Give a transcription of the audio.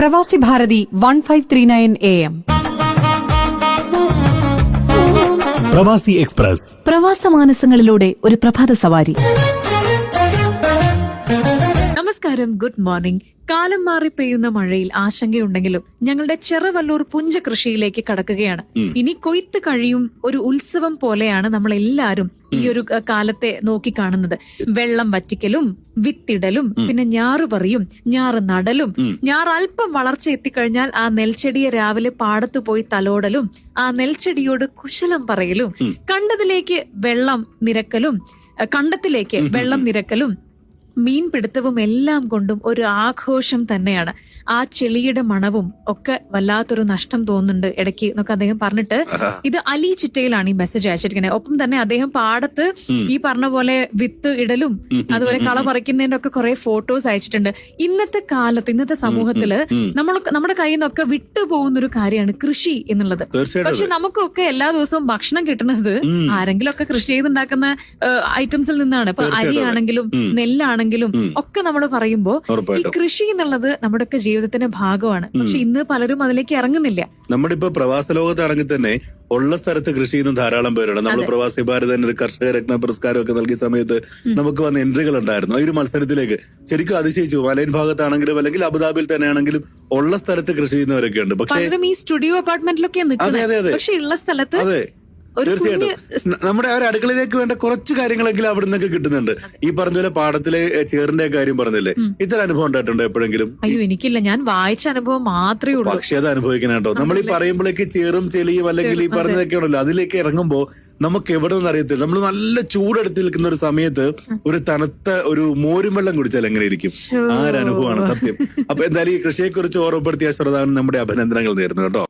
പ്രവാസി ഭാരതി 1539 AM. പ്രവാസി express, പ്രവാസ മാനസങ്ങളിലൂടെ ഒരു പ്രഭാത സവാരി. നമസ്കാരം, ഗുഡ് മോർണിംഗ്. കാലം മാറി പെയ്യുന്ന മഴയിൽ ആശങ്കയുണ്ടെങ്കിലും ഞങ്ങളുടെ ചെറുവല്ലൂർ പുഞ്ച കൃഷിയിലേക്ക് കടക്കുകയാണ്. ഇനി കൊയ്ത്ത് കഴിയും ഒരു ഉത്സവം പോലെയാണ് നമ്മൾ എല്ലാവരും ഈ ഒരു കാലത്തെ നോക്കിക്കാണുന്നത്. വെള്ളം വറ്റിക്കലും വിത്തിടലും പിന്നെ ഞാറുപറിയും ഞാറ് നടലും ഞാറ് അല്പം വളർച്ച എത്തിക്കഴിഞ്ഞാൽ ആ നെൽച്ചെടിയെ രാവിലെ പാടത്തു പോയി തലോടലും ആ നെൽച്ചെടിയോട് കുശലം പറയലും കണ്ടത്തിലേക്ക് വെള്ളം നിരക്കലും മീൻപിടുത്തവും എല്ലാം കൊണ്ടും ഒരു ആഘോഷം തന്നെയാണ്. ആ ചെളിയുടെ മണവും ഒക്കെ വല്ലാത്തൊരു നഷ്ടം തോന്നുന്നുണ്ട് ഇടയ്ക്ക് എന്നൊക്കെ അദ്ദേഹം പറഞ്ഞിട്ട്, ഇത് അലി ചിറ്റയിലാണ് ഈ മെസ്സേജ് അയച്ചിരിക്കുന്നത്. ഒപ്പം തന്നെ അദ്ദേഹം പാടത്ത് ഈ പറഞ്ഞ പോലെ വിത്ത് ഇടലും അതുപോലെ കള പറിക്കുന്നതിന്റെ ഒക്കെ കുറെ ഫോട്ടോസ് അയച്ചിട്ടുണ്ട്. ഇന്നത്തെ കാലത്ത് ഇന്നത്തെ സമൂഹത്തില് നമ്മുടെ കയ്യിൽ നിന്നൊക്കെ വിട്ടുപോകുന്ന ഒരു കാര്യമാണ് കൃഷി എന്നുള്ളത്. പക്ഷെ നമുക്കൊക്കെ എല്ലാ ദിവസവും ഭക്ഷണം കിട്ടുന്നത് ആരെങ്കിലും ഒക്കെ കൃഷി ചെയ്തുണ്ടാക്കുന്ന ഐറ്റംസിൽ നിന്നാണ്. ഇപ്പൊ അരിയാണെങ്കിലും നെല്ലാണെങ്കിലും ഒക്കെ നമ്മൾ പറയുമ്പോ ഈ കൃഷി എന്നുള്ളത് നമ്മുടെയൊക്കെ ജീവിതത്തിന്റെ ഭാഗമാണ്. പക്ഷെ ഇന്ന് പലരും അതിലേക്ക് ഇറങ്ങുന്നില്ല. നമ്മുടെ ഇപ്പൊ പ്രവാസ ലോകത്താണെങ്കിൽ തന്നെ ഉള്ള സ്ഥലത്ത് കൃഷി ചെയ്യുന്ന ധാരാളം പേരാണ്. നമ്മൾ പ്രവാസി ഭാരതൻ ഒരു കർഷക രത്ന പുരസ്കാരം ഒക്കെ നൽകിയ സമയത്ത് നമുക്ക് വന്ന എൻട്രികൾ ഉണ്ടായിരുന്നു. ആ ഒരു മത്സരത്തിലേക്ക് ശരിക്കും അതിശയിച്ചു. മലയൻ ഭാഗത്താണെങ്കിലും അല്ലെങ്കിൽ അബുദാബിയിൽ തന്നെ ആണെങ്കിലും ഉള്ള സ്ഥലത്ത് കൃഷി ചെയ്യുന്നവരൊക്കെ ഉണ്ട്. പക്ഷേ ഈ സ്റ്റുഡിയോ അപ്പാർട്ട്മെന്റിലൊക്കെ പക്ഷെ ഉള്ള സ്ഥലത്ത് തീർച്ചയായിട്ടും നമ്മുടെ ആ ഒരു അടുക്കളയിലേക്ക് വേണ്ട കുറച്ച് കാര്യങ്ങളെങ്കിലും അവിടെ നിന്നൊക്കെ കിട്ടുന്നുണ്ട്. ഈ പറഞ്ഞ പോലെ പാടത്തിലെ ചേറിന്റെ കാര്യം പറഞ്ഞില്ലേ, ഇത്തരം അനുഭവം ഉണ്ടായിട്ടുണ്ടോ എപ്പോഴെങ്കിലും? അയ്യോ, എനിക്കില്ല. ഞാൻ വായിച്ച അനുഭവം മാത്രമേ ഉള്ളൂ. പക്ഷെ അത് അനുഭവിക്കണം കേട്ടോ. നമ്മൾ ഈ പറയുമ്പോഴേക്ക് ചേറും ചെളിയും അല്ലെങ്കിൽ ഈ പറഞ്ഞതൊക്കെ ഉണ്ടല്ലോ, അതിലേക്ക് ഇറങ്ങുമ്പോ നമുക്ക് എവിടെ നിന്ന് അറിയത്തില്ല. നമ്മൾ നല്ല ചൂടെടുത്ത് നിൽക്കുന്ന ഒരു സമയത്ത് ഒരു തണുത്ത ഒരു മോരും വെള്ളം കുടിച്ചാൽ എങ്ങനെ ഇരിക്കും? ആ ഒരു അനുഭവമാണ് സത്യം. അപ്പൊ എന്തായാലും ഈ കൃഷിയെ കുറിച്ച് ഓർമ്മപ്പെടുത്തിയ ശ്രോതാവിന് നമ്മുടെ അഭിനന്ദനങ്ങൾ നേരുന്നു കേട്ടോ.